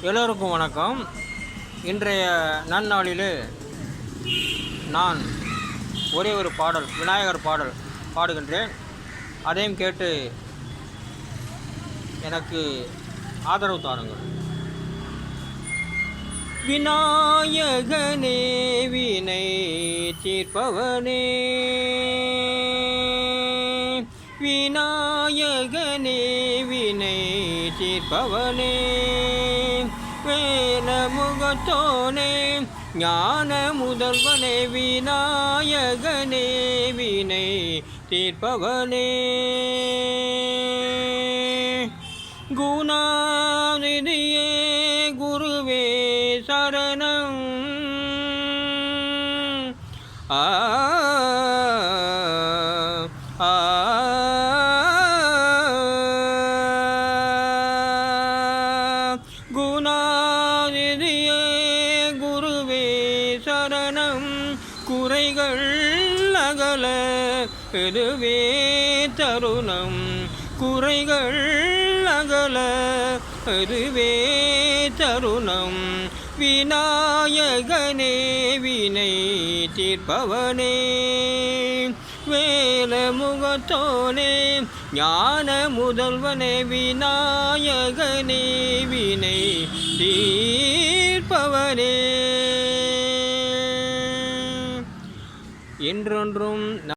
எல்லோருக்கும் வணக்கம். இன்றைய நன்னாளிலே நான் ஒரே ஒரு பாடல், விநாயகர் பாடல் பாடுகின்றேன். அதையும் கேட்டு எனக்கு ஆதரவு தாருங்கள். விநாயகனே வினை தீர்ப்பவனே, விநாயகனே வினை தீர்ப்பவனே, வேலமுகத்தோனே ஞான முதல்வனே, விநாயகனே வினை தீர்ப்பவனே, குணாநிதியே குருவே சரணம். ஆ ஆ குணாநிதியே குருவே சரணம். குறைகள் அகல இதுவே தருணம், குறைகள் அகல இதுவே தருணம். விநாயகனே வினை தீர்ப்பவனே, வேலமுகத்தோனே ஞான முதல்வனே, விநாயகனே வினை தீர்ப்பவனே. என்றொன்றும்